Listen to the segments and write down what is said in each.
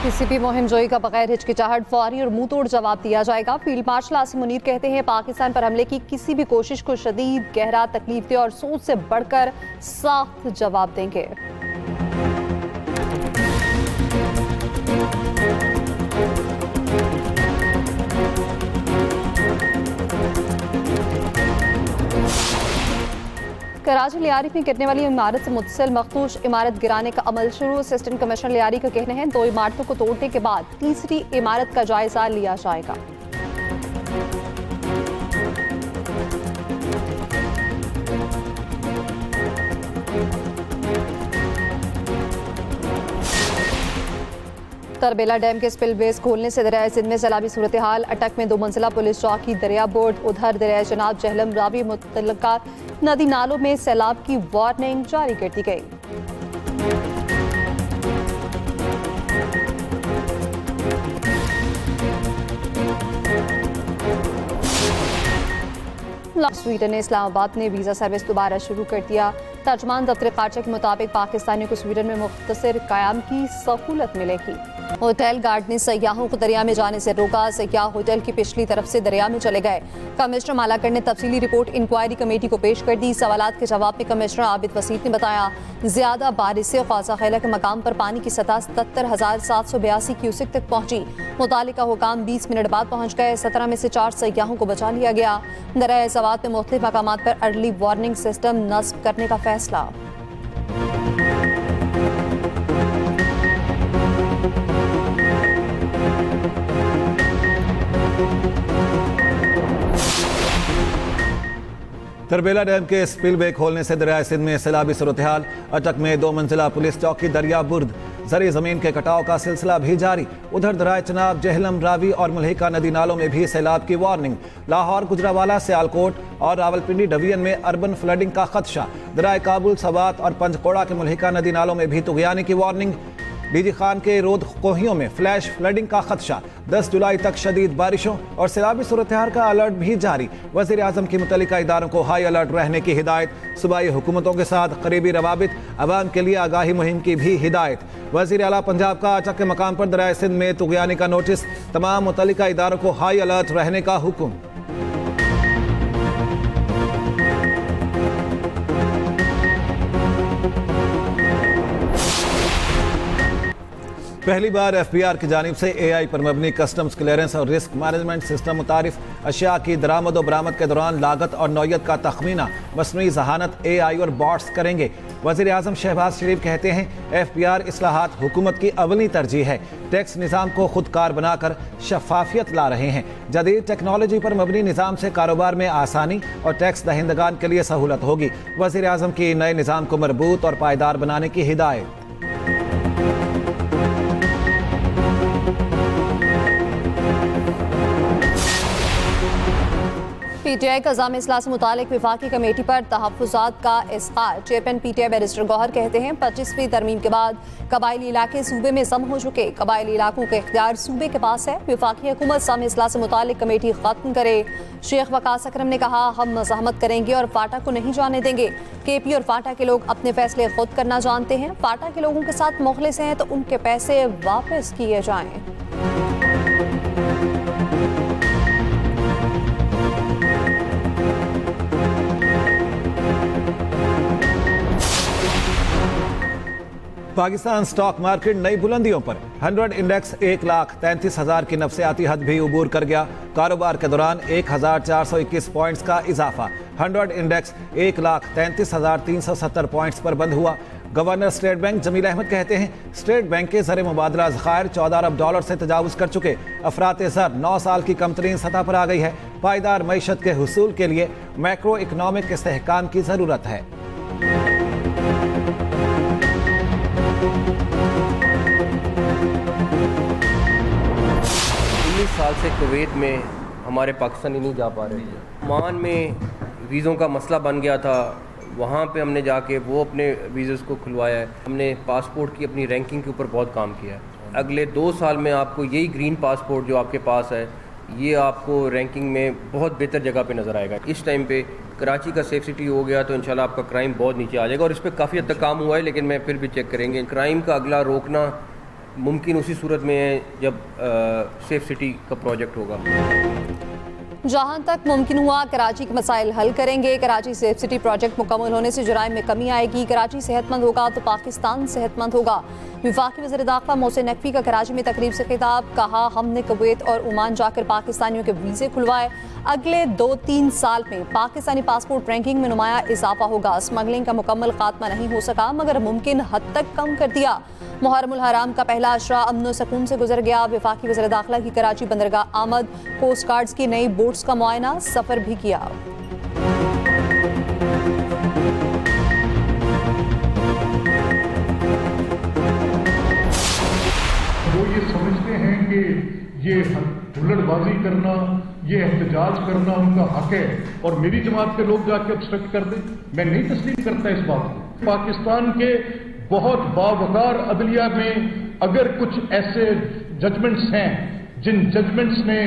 किसी भी मुहिम जोई का बगैर हिचकिचाहट फौरी और मुंह तोड़ जवाब दिया जाएगा। फील्ड मार्शल आसिम मुनीर कहते हैं पाकिस्तान पर हमले की किसी भी कोशिश को शदीद, गहरा, तकलीफदेह और सोच से बढ़कर सख्त जवाब देंगे। कराची लियारी में गिरने वाली इमारत से मुत्तसिल मखदूश इमारत गिराने का अमल शुरू। असिस्टेंट कमिश्नर लियारी का कहना है 2 इमारतों को तोड़ने के बाद तीसरी इमारत का जायजा लिया जाएगा। तरबेला डैम के स्पिलवेज खोलने से दरिया सिंध में सैलाबी सूरत हाल। अटक में 2 मंजिला पुलिस चौकी, दरिया बोर्ड। उधर दरिया जनाब जहलम रावी मुतल्लिका नदी नालों में सैलाब की वार्निंग जारी कर दी गई। स्वीडन ने इस्लामाबाद में वीज़ा सर्विस दोबारा शुरू कर दिया। तर्जमान दफ्तर खारजा के मुताबिक पाकिस्तानियों को स्वीडन में मुख्तसर क़याम की सहूलत मिलेगी। होटल गार्ड ने सयाहों को दरिया में जाने से रोका। सयाह होटल की पिछली तरफ से दरिया में चले गए। कमिश्नर मालाकर ने तफसीली रिपोर्ट इंक्वायरी कमेटी को पेश कर दी। सवालात के जवाब में कमिश्नर आबिद वसीत ने बताया ज्यादा बारिश से ख्वाजा खैला के मकाम पर पानी की सतह 77,782 क्यूसेक तक पहुंची। मुतालिका हुकाम 20 मिनट बाद पहुंच गए। 17 में से 4 सयाहों को बचा लिया गया। दरिया सवात में मुख्तलिफ मकामात पर अर्ली वार्निंग सिस्टम नस्ब करने का फैसला। तरबेला डैम के स्पिलवे खोलने से दरिया सिंध में सैलाबी सूरत-ए-हाल। अटक में 2 मंजिला पुलिस चौकी, दरिया बुर्द। जरी जमीन के कटाव का सिलसिला भी जारी। उधर दरिया चनाब, जहलम रावी और मुल्हिका नदी नालों में भी सैलाब की वार्निंग। लाहौर, गुजरावाला, सियालकोट और रावलपिंडी डिवीजन में अर्बन फ्लडिंग का खदशा। दरिया काबुल, सवात और पंचकोड़ा के मुल्हिका नदी नालों में भी तुगयानी की वार्निंग। डीजी खान के रोद कोहियों में फ्लैश फ्लडिंग का खदशा। 10 जुलाई तक शदीद बारिशों और सैलाबी सूरत-ए-हाल का अलर्ट भी जारी। वज़ीर आज़म की मुतल्लिका इदारों को हाई अलर्ट रहने की हिदायत। सूबाई हुकूमतों के साथ करीबी रवाबित, अवाम के लिए आगाही मुहिम की भी हिदायत। वज़ीर आला पंजाब का अटक के मकाम पर दरिया सिंध में तुगयानी का नोटिस। तमाम मुतल्लिका इदारों को हाई अलर्ट रहने का हुक्म। पहली बार FBI की जानिब से AI पर मबनी कस्टम्स क्लियरेंस और रिस्क मैनेजमेंट सिस्टम मुतारिफ। अशिया की दरामद और बरामद के दौरान लागत और नौयत का तखमीना मसनूई जहानत AI और बॉट्स करेंगे। वज़ीर आज़म शहबाज शरीफ कहते हैं FBI इस्लाहात हुकूमत की अवली तरजीह है। टैक्स निज़ाम को खुदकार बनाकर शफाफियत ला रहे हैं। जदीद टेक्नोलॉजी पर मबनी निज़ाम से कारोबार में आसानी और टैक्स दहिंदगान के लिए सहूलत होगी। वज़ीर आज़म की नए निज़ाम को मरबूत और पायदार बनाने की हिदायत। PTI का जाम इस्लाह से मुतालिक विफाकी कमेटी पर तहफ़्फ़ुज़ात का इस्क़ार। चेयरमैन PTI बैरिस्टर गौहर कहते हैं 25वीं तरमीम के बाद कबायली इलाके सूबे में जम हो चुके। कबायली इलाकों के इख्तियार सूबे के पास है। विफाकी हुकूमत जाम इस्लाह से मुतालिक कमेटी खत्म करे। शेख वकास अकरम ने कहा हम मज़ाहमत करेंगे और फाटा को नहीं जाने देंगे। KP और फाटा के लोग अपने फैसले खुद करना जानते हैं। फाटा के लोगों के साथ मुखलिस हैं तो उनके पैसे वापस किए जाएं। पाकिस्तान स्टॉक मार्केट नई बुलंदियों पर। 100 इंडेक्स 1,33,000 की नफसियाती हद भी उबूर कर गया। कारोबार के दौरान 1,421 पॉइंट्स का इजाफा। 100 इंडेक्स 1,33,370 पॉइंट्स पर बंद हुआ। Governor state bank Jamil Ahmed कहते हैं स्टेट बैंक के ज़र मुबादला ज़खायर $14 अरब से तजावुज़ कर चुके। अफरात ज़र 9 साल की कमतरीन सतह पर आ गई है। पायदार मईशत के हुसूल के लिए मैक्रो इकनॉमिक इस्तेहकाम की ज़रूरत है। 19 साल से कुवैत में हमारे पाकिस्तानी नहीं जा पा रहे थे। ओमान में वीज़ों का मसला बन गया था। वहाँ पे हमने जाके वो अपने वीज़े को खुलवाया है। हमने पासपोर्ट की अपनी रैंकिंग के ऊपर बहुत काम किया है। अगले 2 साल में आपको यही ग्रीन पासपोर्ट जो आपके पास है ये आपको रैंकिंग में बहुत बेहतर जगह पे नज़र आएगा। इस टाइम पे कराची का सेफ सिटी हो गया तो इंशाल्लाह आपका क्राइम बहुत नीचे आ जाएगा और इस पर काफ़ी हद तक काम हुआ है, लेकिन मैं फिर भी चेक करेंगे। क्राइम का अगला रोकना मुमकिन उसी सूरत में है जब सेफ सिटी का प्रोजेक्ट होगा। जहां तक मुमकिन हुआ कराची के मसाइल हल करेंगे। कराची सेफ सिटी प्रोजेक्ट मुकम्मल होने से जुराइम में कमी आएगी। कराची सेहतमंद होगा तो पाकिस्तान सेहतमंद होगा। वफाकी वज़ीर दाखिला मोहसिन नकवी का कराची में तकरीब से खिताब, कहा हमने कुवैत और ओमान जाकर पाकिस्तानियों के वीज़े खुलवाए। अगले 2-3 साल में पाकिस्तानी पासपोर्ट रैंकिंग में नुमाया इजाफा होगा। स्मगलिंग का मुकम्मल खात्मा नहीं हो सका मगर मुमकिन हद तक कम कर दिया। मुहर्रमुल हराम का पहला अशरा अमन सुकून से गुजर गया। वफाकी वज़ीर दाखिला की कराची बंदरगाह आमद, कोस्ट गार्ड्स की नई बोट्स का मुआयना, सफ़र भी किया। वो ये समझते हैं कि ये हुल्लड़बाजी करना, ये एहतजाज करना उनका हक है और मेरी जमात के लोग जाके ऑब्स्ट्रक्ट कर दें। मैं नहीं तस्लीम करता इस बात को। पाकिस्तान के बहुत बावकार अदलिया में अगर कुछ ऐसे जजमेंट्स हैं जिन जजमेंट्स ने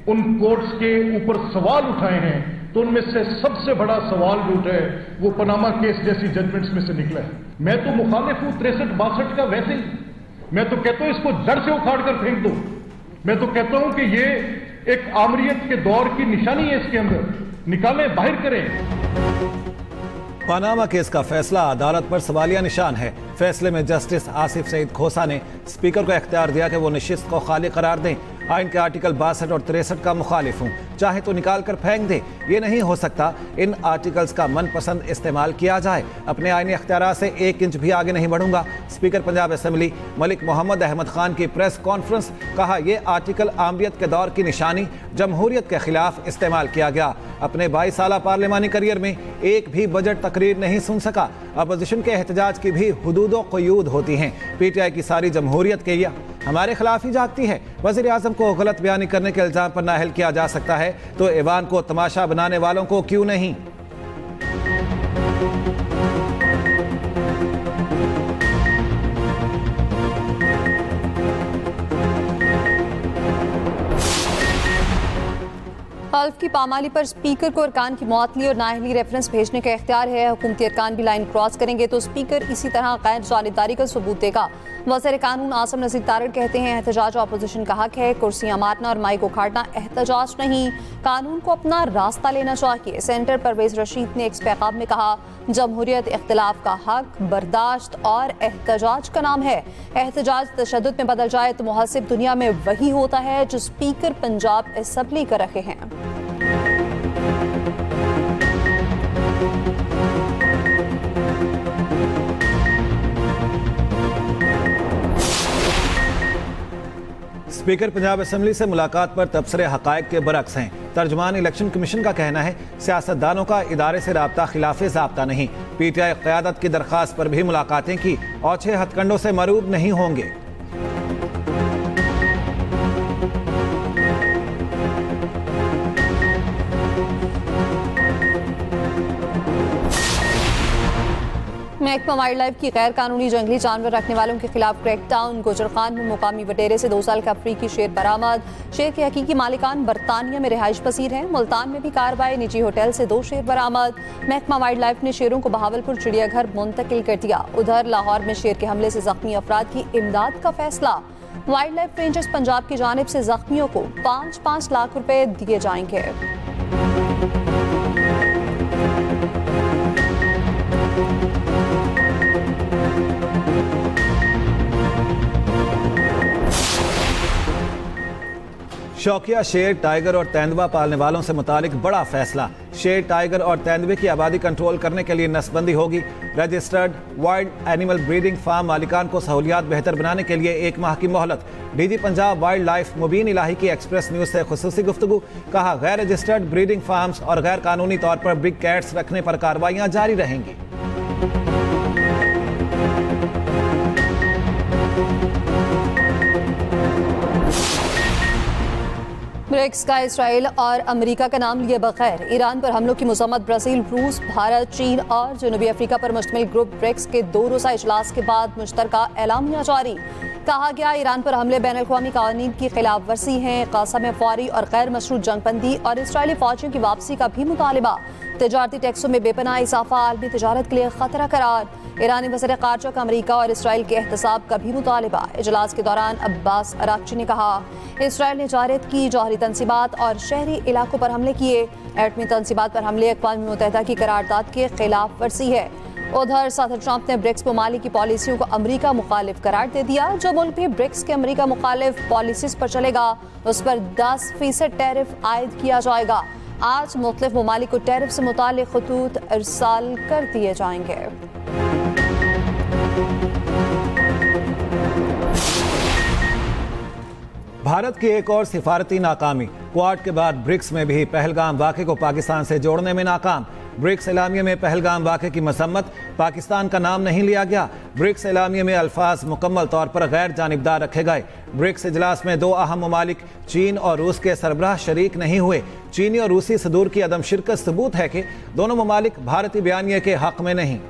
उन कोर्ट्स के ऊपर सवाल उठाए हैं, तो उनमें से सबसे बड़ा सवाल जो उठा है वो पनामा केस जैसी जजमेंट्स में से निकला है। मैं तो मुखालिफ हूं 63-62 का वैसे ही। मैं तो कहता हूं इसको जड़ से उखाड़ कर फेंक दो। मैं तो कहता हूं कि ये एक आमरीत के दौर की निशानी है, इसके अंदर निकालें, बाहर करें। पनामा केस का फैसला अदालत पर सवालिया निशान है। फैसले में जस्टिस आसिफ सईद खोसा ने स्पीकर को इख्तियार दिया कि वो नशिस्त को खाली करार दें। आइन के आर्टिकल 62 और 63 का मुखालिफ हूँ, चाहे तो निकाल कर फेंक दे। ये नहीं हो सकता इन आर्टिकल्स का मनपसंद इस्तेमाल किया जाए। अपने आइनी इख्तियारात से 1 इंच भी आगे नहीं बढ़ूंगा। स्पीकर पंजाब असम्बली मलिक मोहम्मद अहमद खान की प्रेस कॉन्फ्रेंस, कहा यह आर्टिकल आमरीत के दौर की निशानी जमहूरियत के खिलाफ इस्तेमाल किया गया। अपने 22 साल पार्लिमानी करियर में एक भी बजट तकरीर नहीं सुन सका। अपोजिशन के एहतजाज की भी हुदूद क़यूद होती हैं। PTI की सारी जमहूरियत के लिए हमारे खिलाफ ही जागती है। वज़ीर आज़म को गलत बयानी करने के इल्ज़ाम पर नाअहल किया जा सकता है तो ऐवान को तमाशा बनाने वालों को क्यों नहीं। हल्फ की पामाली पर स्पीकर को अरकान की मुअत्तली और नाअहली रेफरेंस भेजने का इख्तियार है। हुकूमती अरकान भी लाइन क्रॉस करेंगे तो स्पीकर इसी तरह गैर जानिबदारी का सबूत देगा। वज़ीर कानून आसिम नज़ीर तारड़ कहते हैं एहतजाज अपोजिशन का हक है, कुर्सियां मारना और माइक उखाड़ना एहतजाज नहीं, कानून को अपना रास्ता लेना चाहिए। सेंटर परवेज रशीद ने एक पैगाम में कहा जमहूरियत इख्तिलाफ का हक, बर्दाश्त और एहतजाज का नाम है। एहतजाज तशद्दुद में बदल जाए तो मुहसिब दुनिया में वही होता है जो स्पीकर पंजाब असम्बली कर रहे हैं। स्पीकर पंजाब असम्बली से मुलाकात पर तबसरे हक़ाइक़ के बरक्स हैं। तर्जुमान इलेक्शन कमीशन का कहना है सियासतदानों का इदारे से राब्ता खिलाफे ज़ाब्ता नहीं। PTI क़यादत की दरख्वास्त पर भी मुलाकातें की और 6 हथकंडों से मरूब नहीं होंगे। महकमा वाइल्ड लाइफ की गैर कानूनी जंगली जानवर रखने वालों के खिलाफ क्रैकडाउन। गुजरखान में मुकामी बटेरे से 2 साल का अफ्रीकी शेर बरामद। शेर के हकीकी मालिकान बरतानिया में रिहाइश पसीर हैं। मुल्तान में भी कार्रवाई, निजी होटल से 2 शेर बरामद। महकमा वाइल्ड लाइफ ने शेरों को बहावलपुर चिड़ियाघर मुंतकिल कर दिया। उधर लाहौर में शेर के हमले से जख्मी अफराद की इमदाद का फैसला। वाइल्ड लाइफ रेंजर्स पंजाब की जानिब से जख्मियों को 5-5 लाख रुपए दिए जाएंगे। शौकिया शेर, टाइगर और तेंदुआ पालने वालों से मुतालिक बड़ा फैसला। शेर, टाइगर और तेंदुए की आबादी कंट्रोल करने के लिए नसबंदी होगी। Registered wild animal breeding farm मालिकान को सहूलियात बेहतर बनाने के लिए 1 माह की मोहलत। DG पंजाब वाइल्ड लाइफ मुबीन इलाही की एक्सप्रेस न्यूज से खुसूसी गुफ्तगू, कहा गैर रजिस्टर्ड ब्रीडिंग फार्म्स और गैर कानूनी तौर पर बिग कैट्स रखने पर कार्रवाइयां जारी रहेंगी। ब्रिक्स का इसराइल और अमेरिका का नाम लिए बगैर ईरान पर हमलों की मज़म्मत। ब्राज़ील, रूस, भारत, चीन और जनूबी अफ्रीका पर मुश्तमिल ग्रुप ब्रिक्स के 2 रोज़ा इजलास के बाद मुश्तरका एलामिया जारी। कहा गया ईरान पर हमले बैनुल-अक़वामी कानून की खिलाफ वर्जी हैं। गाज़ा में फौरी और गैर मशरूत जंगबंदी और इसराइली फौजियों की वापसी का भी मुतालबा। तिजारती टैक्सों में बेपनाह इजाफा आलमी तिजारत के लिए खतरा करार। ईरानी वज़ीर ख़ारजा का अमरीका और इसराइल के एहतसाब का भी मुतालबा। इजलास के दौरान अब्बास अराक्ची ने कहा इसराइल ने जारद की जौहरी तनसीबात और शहरी इलाकों पर हमले किए। एटमी तनसीबात पर हमले अक़वाम मुत्तहिदा की करारदाद के खिलाफ वर्जी है। उधर सदर ट्रंप ने ब्रिक्स ममालिक की पॉलिसियों को अमरीका मुखालिफ करार दे दिया। जो मुल्क भी ब्रिक्स के अमरीका मुखालिफ पॉलिसीज पर चलेगा उस पर 10% टैरिफ आयद किया जाएगा। आज मुख्तलिफ ममालिक को टैरिफ से मुताल्लिक़ खतूत इरसाल कर दिए जाएंगे। भारत की एक और सिफारती नाकामी। क्वाड के बाद ब्रिक्स में भी पहलगाम वाक़े को पाकिस्तान से जोड़ने में नाकाम। ब्रिक्स एलामिया में पहलगाम वाक़े की मसम्मत, पाकिस्तान का नाम नहीं लिया गया। ब्रिक्स एलामिया में अल्फाज मुकम्मल तौर पर गैर जानिबदार रखे गए। ब्रिक्स इजलास में दो अहम ममालिक चीन और रूस के सरबराह शरीक नहीं हुए। चीनी और रूसी सदूर की अदम शिरकत सबूत है कि दोनों ममालिक भारतीय बयानिए के हक में नहीं।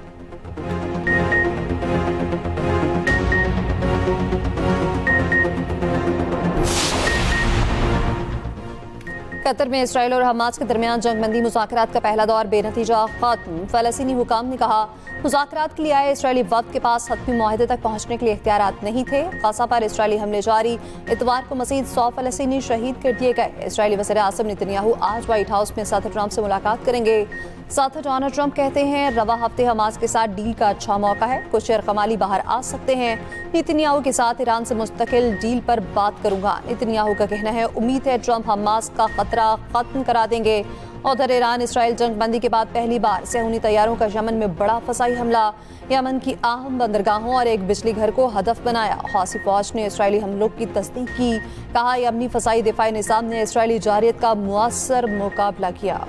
कतर में इसराइल और हमास के दरमियान जंगबंदी मुज़ाकरात का पहला दौर बेनतीजा खत्म। फ़लस्तीनी हुकाम ने कहा मुज़ाकरात के लिए आए इसराइली वफ़द के पास हतमी मुआहदे तक पहुँचने के लिए इख्तियारात नहीं थे। गाज़ा पर इसराइली हमले जारी। इतवार को मज़ीद 100 फ़लस्तीनी शहीद कर दिए गए। इसराइली वज़ीर आज़म नेतन्याहू आज व्हाइट हाउस में सदर ट्रंप से मुलाकात करेंगे। सदर डोनाल्ड ट्रंप कहते हैं रवा हफ्ते हमास के साथ डील का अच्छा मौका है। कुछ यरकमाली बाहर आ सकते हैं। नेतन्याहू के साथ ईरान से मुस्तकिल डील पर बात करूंगा। नेतन्याहू का कहना है उम्मीद है ट्रंप हमास का खतरा खत्म करा देंगे। उधर ईरान इसराइल जंगबंदी के बाद पहली बार सेहूनी तैयारों का यमन में बड़ा फसाई हमला। यमन की अहम बंदरगाहों और एक बिजली घर को हदफ बनाया। हौसी फौज ने इसराइली हमलों की तस्दीक की। कहा यमनी फसाई दिफाई निज़ाम ने इसराइली जारियत का मुअस्सर मुकाबला किया।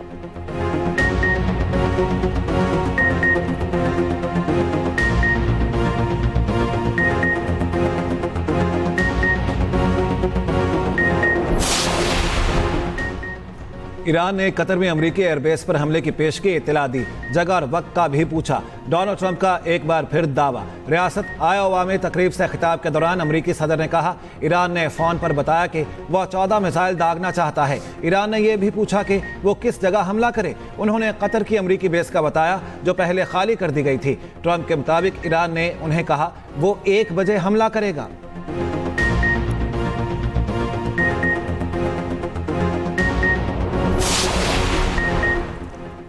ईरान ने कतर में अमरीकी एयरबेस पर हमले की पेशगी इत्तला दी। जगह और वक्त का भी पूछा। डोनाल्ड ट्रंप का एक बार फिर दावा। रियासत आयोवा में तकरीब से खिताब के दौरान अमरीकी सदर ने कहा ईरान ने फ़ोन पर बताया कि वह 14 मिसाइल दागना चाहता है। ईरान ने यह भी पूछा कि वो किस जगह हमला करे। उन्होंने कतर की अमरीकी बेस का बताया जो पहले खाली कर दी गई थी। ट्रंप के मुताबिक ईरान ने उन्हें कहा वो 1 बजे हमला करेगा।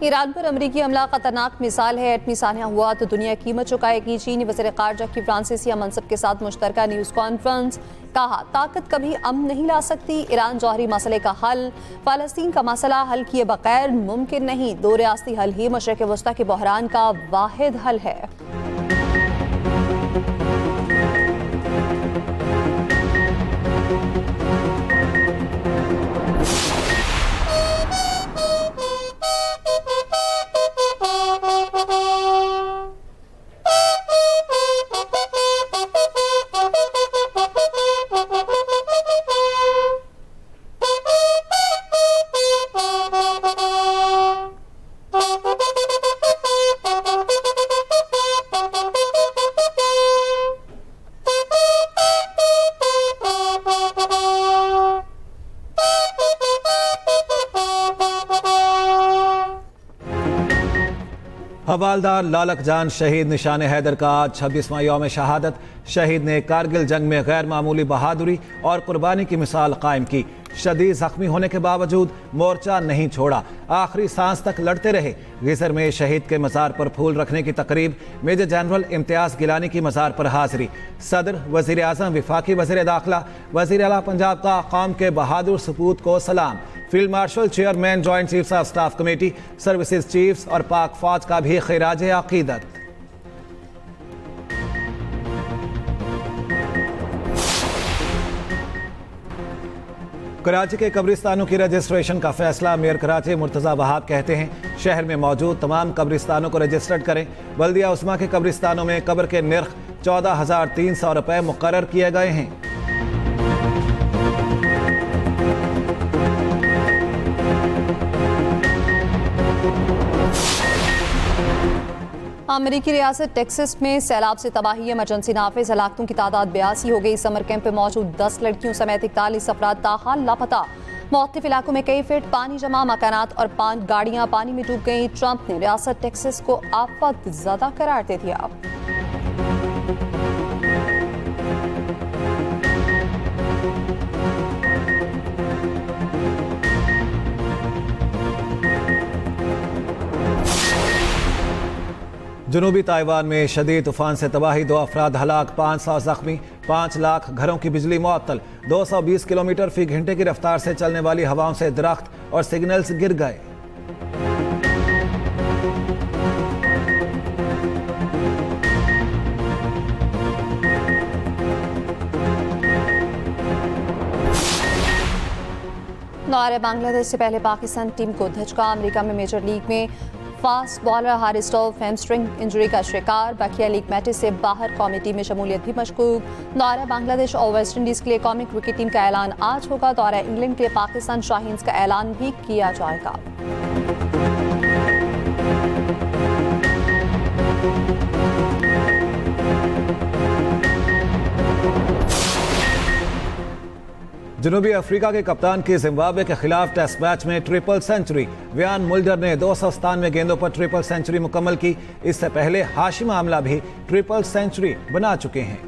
ईरान पर अमरीकी हमला खतरनाक मिसाल है। एटमी सानिया हुआ तो दुनिया कीमत चुकाएगी। चीनी वज़ीर ख़ारजा की फ्रांसीसी मनसब के साथ मुश्तरका न्यूज़ कॉन्फ्रेंस। कहा ताकत कभी अमन नहीं ला सकती। ईरान जौहरी मसले का हल फ़लस्तीन का मसला हल किए बगैर मुमकिन नहीं। 2 रियासती हल ही मशरिक़ वस्ता के बहरान का वाहिद हल है। हवालदार लालक जान शहीद निशान हैदर का आज 26वां यौम शहादत। शहीद ने कारगिल जंग में गैर मामूली बहादुरी और कुर्बानी की मिसाल कायम की। शदीद जख्मी होने के बावजूद मोर्चा नहीं छोड़ा। आखिरी सांस तक लड़ते रहे। गिजर में शहीद के मज़ार पर फूल रखने की तकरीब। मेजर जनरल इम्तियाज गिलानी की मज़ार पर हाजिरी। सदर, वज़ीर आज़म, विफाकी वज़ीर दाखिला, वज़ीर आला पंजाब का कौम के बहादुर सपूत को सलाम। Field marshal, chairman, joint chiefs of staff committee, services chiefs और पाक फौज का भी खिराज अकीदत। कराची के कब्रिस्तानों की रजिस्ट्रेशन का फैसला। मेयर कराची मुर्तज़ा वहाब कहते हैं शहर में मौजूद तमाम कब्रिस्तानों को रजिस्टर्ड करें। बल्दिया उस्मा के कब्रिस्तानों में कब्र के निर्ख 14,300 रुपये मुकर्रर किए गए हैं। अमेरिकी रियासत टेक्सास में सैलाब से तबाही, इमरजेंसी नाफिज, हलाकतों की तादाद 82 हो गई। समर कैंप में मौजूद 10 लड़कियों समेत 41 अफराद ताहाल लापता। मुख्तलिफ इलाकों में कई फीट पानी जमा, मकानात और 5 गाड़ियां पानी में डूब गई। ट्रंप ने रियासत टेक्सास को आफत ज़दा करार दे दिया। जनूबी ताइवान में शदीद तूफान से तबाही, 2 अफराद हलाक, 500 जख्मी, 5 लाख घरों की बिजली मुअत्तल। 220 किलोमीटर फी घंटे की रफ्तार से चलने वाली हवाओं से दरख्त और सिग्नल्स गिर गए। दौरे बांग्लादेश से पहले पाकिस्तान टीम को धचका। अमेरिका में मेजर लीग में fast bowler Haris stuff hamstring injury का शिकार। बकिया लीग मैचेस से बाहर कौमी टीम में शमूलियत भी मशकूक। दौरा बांग्लादेश और वेस्ट इंडीज के लिए कौमी क्रिकेट टीम का ऐलान आज होगा। दौरा इंग्लैंड के लिए पाकिस्तान शाहीन्स का ऐलान भी किया जाएगा। जनूबी अफ्रीका के कप्तान की जिम्बाब्वे के खिलाफ टेस्ट मैच में ट्रिपल सेंचुरी। व्यान मुल्डर ने 297 गेंदों पर ट्रिपल सेंचुरी मुकम्मल की। इससे पहले हाशिम आमला भी ट्रिपल सेंचुरी बना चुके हैं।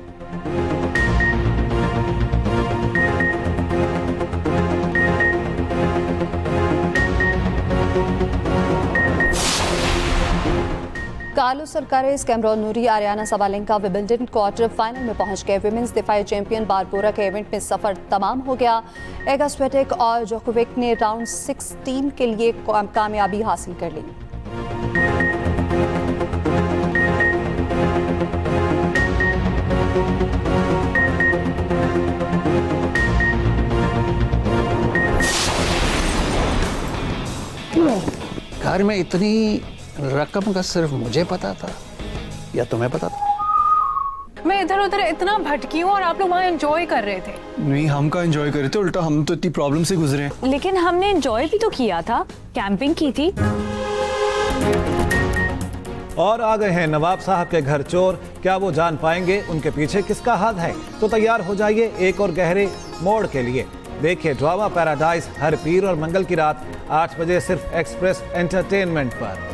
Carlos Alcaraz, Cameron Norrie, Aryna Sabalenka Wimbledon quarter final में पहुंच गए। विमेंस दिफाई चैंपियन बारबोरा के इवेंट में सफर तमाम हो गया। एगा स्वेटेक और जोकोविक ने राउंड 16 के लिए कामयाबी हासिल कर ली। घर में इतनी रकम का सिर्फ मुझे पता था या तुम्हें पता था? मैं इधर उधर इतना भटकी हूँ और आप लोग वहाँ एंजॉय कर रहे थे। नहीं, हम का एंजॉय कर रहे थे, उल्टा हम तो इतनी प्रॉब्लम से गुजरे हैं। लेकिन हमने एंजॉय भी तो किया था, कैंपिंग की थी। और आ गए हैं नवाब साहब के घर चोर। क्या वो जान पाएंगे उनके पीछे किसका हाथ है? तो तैयार हो जाइए एक और गहरे मोड़ के लिए। देखिए ड्रामा पैराडाइज हर पीर और मंगल की रात 8 बजे सिर्फ एक्सप्रेस एंटरटेनमेंट पर।